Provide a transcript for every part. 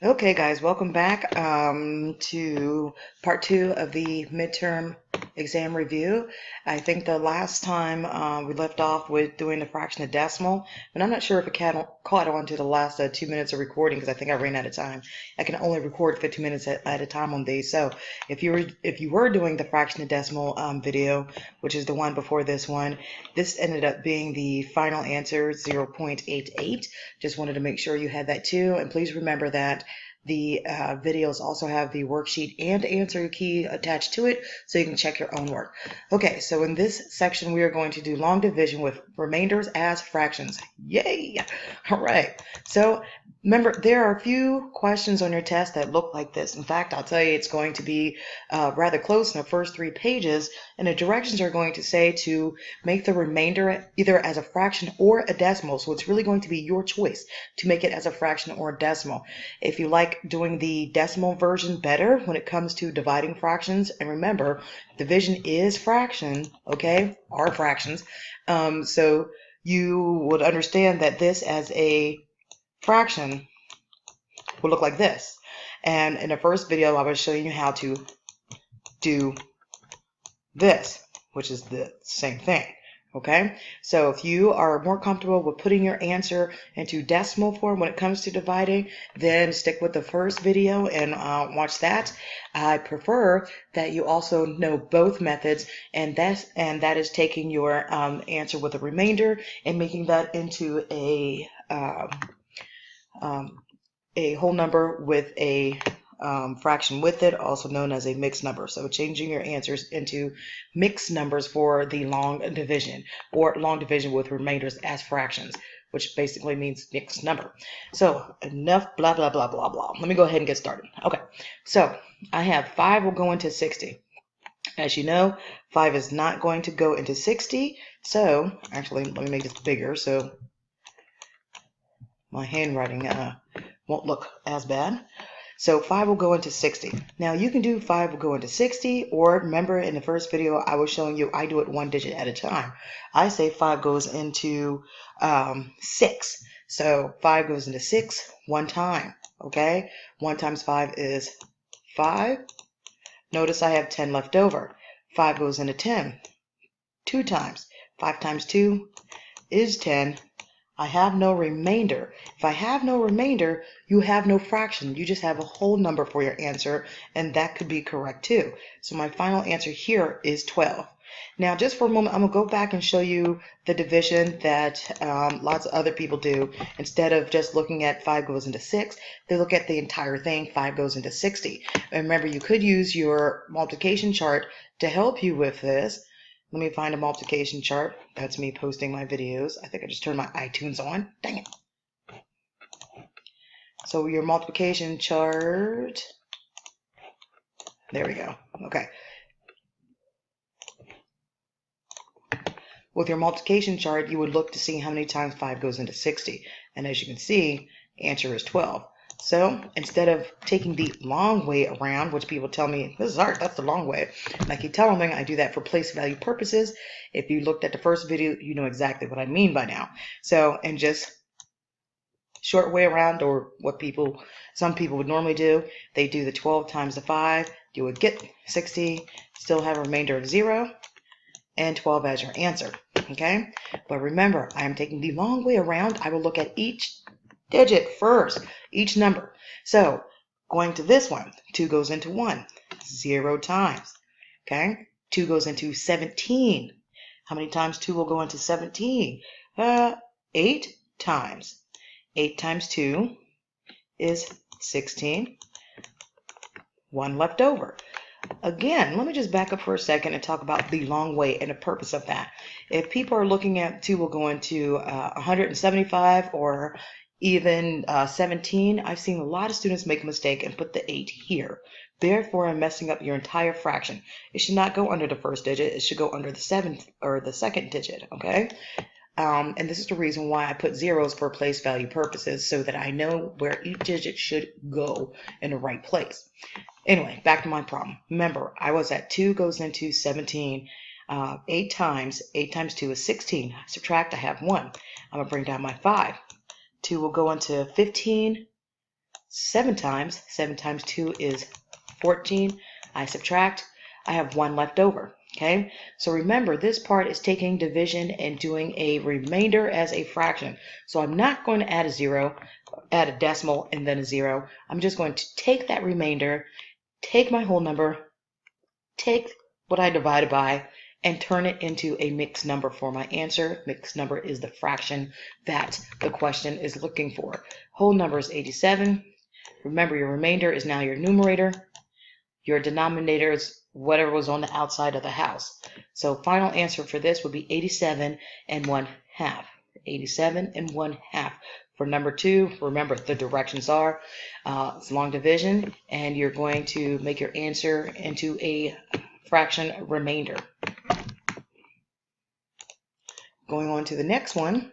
Okay, guys, welcome back to part two of the midterm exam review. I think the last time we left off with doing the fraction of decimal, and I'm not sure if it caught on to the last 2 minutes of recording because I think I ran out of time. I can only record 15 minutes at a time on these. So if you were doing the fraction of decimal video, which is the one before this ended up being the final answer, 0.88. Just wanted to make sure you had that too, and please remember that the videos also have the worksheet and answer key attached to it, so you can check your own work. Okay, so in this section, we are going to do long division with remainders as fractions. Yay! All right, so remember, there are a few questions on your test that look like this. In fact, I'll tell you it's going to be rather close in the first 3 pages, and the directions are going to say to make the remainder either as a fraction or a decimal, so it's really going to be your choice to make it as a fraction or a decimal. If you like doing the decimal version better when it comes to dividing fractions, and remember, division is fraction, okay, are fractions, so you would understand that this as a fraction will look like this. And in the first video, I was showing you how to do this, which is the same thing. Okay, so if you are more comfortable with putting your answer into decimal form when it comes to dividing, then stick with the first video and watch that. I prefer that you also know both methods, and that is taking your answer with a remainder and making that into a whole number with a fraction with it, also known as a mixed number. So changing your answers into mixed numbers for the long division, or long division with remainders as fractions, which basically means mixed number. So enough blah, blah, blah, blah, blah. Let me go ahead and get started. Okay, so I have 5 will go into 60. As you know, 5 is not going to go into 60. So actually, let me make this bigger so my handwriting won't look as bad. So 5 will go into 60. Now you can do 5 will go into 60, or remember in the first video I was showing you I do it 1 digit at a time. I say 5 goes into 6. So 5 goes into 6 one time, okay? 1 times 5 is 5. Notice I have 10 left over. 5 goes into 10 2 times. 5 times 2 is 10. I have no remainder. If I have no remainder, you have no fraction. You just have a whole number for your answer, and that could be correct too. So my final answer here is 12. Now, just for a moment, I'm going to go back and show you the division that lots of other people do. Instead of just looking at 5 goes into 6, they look at the entire thing, 5 goes into 60. And remember, you could use your multiplication chart to help you with this. Let me find a multiplication chart. That's me posting my videos. I think I just turned my iTunes on. Dang it. So your multiplication chart. There we go. Okay. With your multiplication chart, you would look to see how many times 5 goes into 60. And as you can see, the answer is 12. So instead of taking the long way around, which people tell me, this is art, that's the long way. And I keep telling them I do that for place value purposes. If you looked at the first video, you know exactly what I mean by now. So, and just short way around, or what some people would normally do, they do the 12 times the 5, you would get 60, still have a remainder of 0, and 12 as your answer, okay? But remember, I am taking the long way around. I will look at each digit first, each number. So going to this one, 2 goes into 1, 0 times, okay? 2 goes into 17. How many times 2 will go into 17? 8 times. 8 times 2 is 16. 1 left over. Again, let me just back up for a second and talk about the long way and the purpose of that. If people are looking at 2 will go into 175 or even 17, I've seen a lot of students make a mistake and put the 8 here. Therefore, I'm messing up your entire fraction. It should not go under the first digit. It should go under the 7th or the 2nd digit, okay? And this is the reason why I put zeros for place value purposes, so that I know where each digit should go in the right place. Anyway, back to my problem. Remember, I was at 2 goes into 17, 8 times. 8 times 2 is 16. Subtract, I have 1. I'm going to bring down my 5. 2 will go into 15. 7 times. 7 times 2 is 14. I subtract. I have 1 left over. Okay, so remember, this part is taking division and doing a remainder as a fraction. So I'm not going to add a 0, add a decimal, and then a 0. I'm just going to take that remainder, take my whole number, take what I divided by, and turn it into a mixed number for my answer. Mixed number is the fraction that the question is looking for. Whole number is 87. Remember, your remainder is now your numerator. Your denominator is whatever was on the outside of the house. So final answer for this would be 87 and 1/2. 87 and 1/2. For number 2, remember the directions are it's long division, and you're going to make your answer into a fraction remainder. Going on to the next one.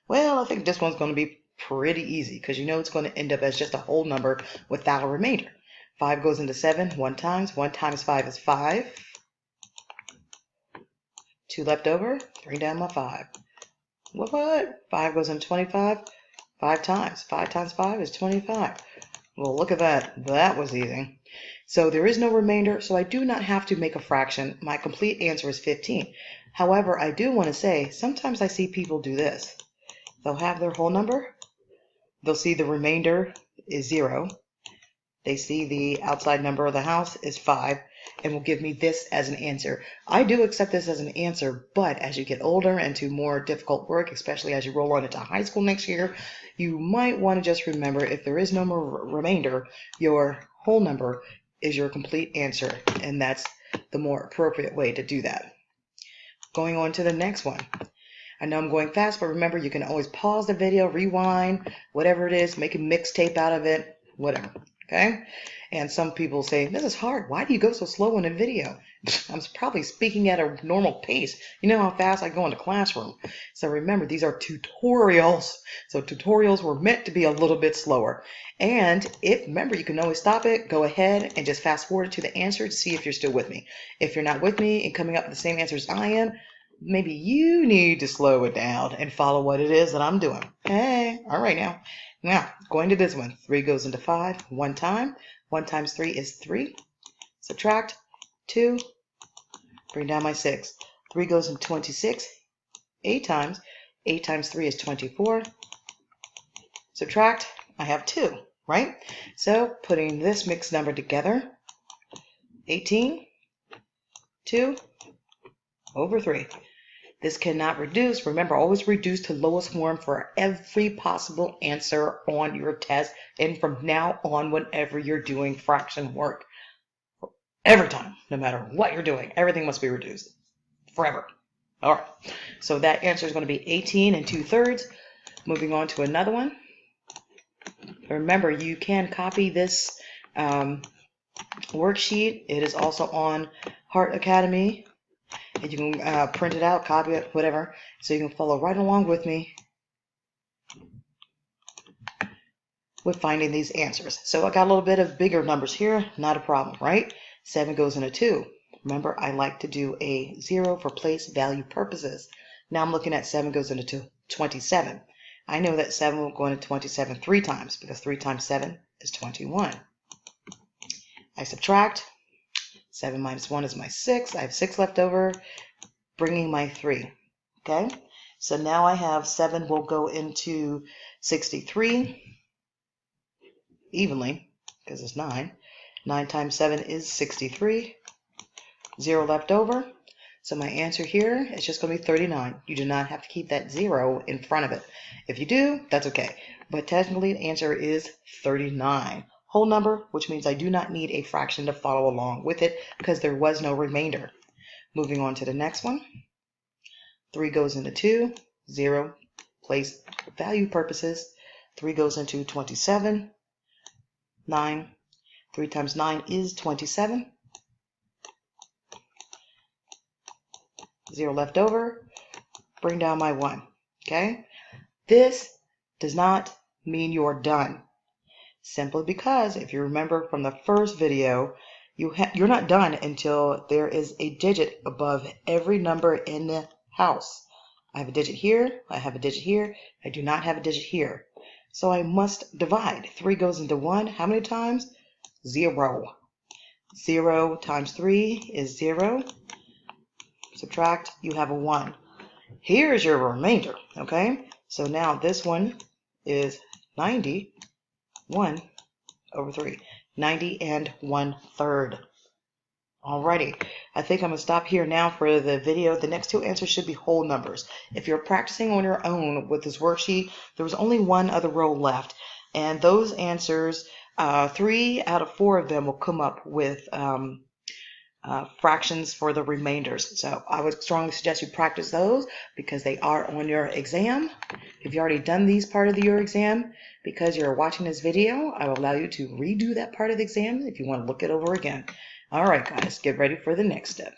Well, I think this one's going to be pretty easy because you know it's going to end up as just a whole number without a remainder. 5 goes into 7 1 times. 1 times 5 is 5. 2 left over. 3 down my 5. What? 5 goes into 25. 5 times. 5 times 5 is 25. Well, look at that. That was easy. So there is no remainder, so I do not have to make a fraction. My complete answer is 15. However, I do want to say, sometimes I see people do this. They'll have their whole number. They'll see the remainder is 0. They see the outside number of the house is 5 and will give me this as an answer. I do accept this as an answer, but as you get older and to more difficult work, especially as you roll on into high school next year, you might want to just remember if there is no more remainder, your whole number is your complete answer, and that's the more appropriate way to do that. Going on to the next one. I know I'm going fast, but remember, you can always pause the video, rewind, whatever it is, make a mixtape out of it, whatever. Okay? And some people say, this is hard. Why do you go so slow in a video? I'm probably speaking at a normal pace. You know how fast I go in the classroom. So remember, these are tutorials. So tutorials were meant to be a little bit slower. And remember, you can always stop it, go ahead, and just fast forward to the answer to see if you're still with me. If you're not with me and coming up with the same answer as I am, maybe you need to slow it down and follow what it is that I'm doing. Hey, all right now. Now, going to this one. 3 goes into 5 1 time. 1 times 3 is 3. Subtract 2. Bring down my 6. 3 goes into 26. 8 times. 8 times 3 is 24. Subtract. I have 2, right? So putting this mixed number together. 18. 2 over 3. This cannot reduce. Remember, always reduce to lowest form for every possible answer on your test, and from now on, whenever you're doing fraction work. Every time, no matter what you're doing, everything must be reduced. Forever. All right. So that answer is going to be 18 2/3. Moving on to another one. Remember, you can copy this worksheet. It is also on Heart Academy. And you can print it out, copy it, whatever, so you can follow right along with me with finding these answers. So I got a little bit of bigger numbers here, not a problem, right? 7 goes into 2. Remember, I like to do a 0 for place value purposes. Now I'm looking at 7 goes into 27. I know that 7 will go into 27 3 times, because 3 times 7 is 21. I subtract. 7 minus 1 is my 6. I have 6 left over, bringing my 3. Okay, so now I have 7 will go into 63 evenly, because it's 9. 9 times 7 is 63. 0 left over. So my answer here is just going to be 39. You do not have to keep that 0 in front of it. If you do, that's okay. But technically, the answer is 39. Whole number, which means I do not need a fraction to follow along with it because there was no remainder. Moving on to the next one. 3 goes into 2, 0, place value purposes. 3 goes into 27, 9. 3 times 9 is 27. 0 left over. Bring down my 1. Okay? This does not mean you're done. Simply because, if you remember from the first video, you're not done until there is a digit above every number in the house. I have a digit here, I have a digit here, I do not have a digit here. So I must divide. 3 goes into 1. How many times? 0. 0 times 3 is 0. Subtract, you have a 1. Here's your remainder, okay? So now this one is 91 over 3. 90 and 1/3. Alrighty, I think I'm going to stop here now for the video. The next two answers should be whole numbers. If you're practicing on your own with this worksheet, there was only one other row left. And those answers, 3 out of 4 of them will come up with fractions for the remainders. So I would strongly suggest you practice those because they are on your exam. If you've already done these part of your exam, because you're watching this video, I will allow you to redo that part of the exam if you want to look it over again. All right, guys, get ready for the next step.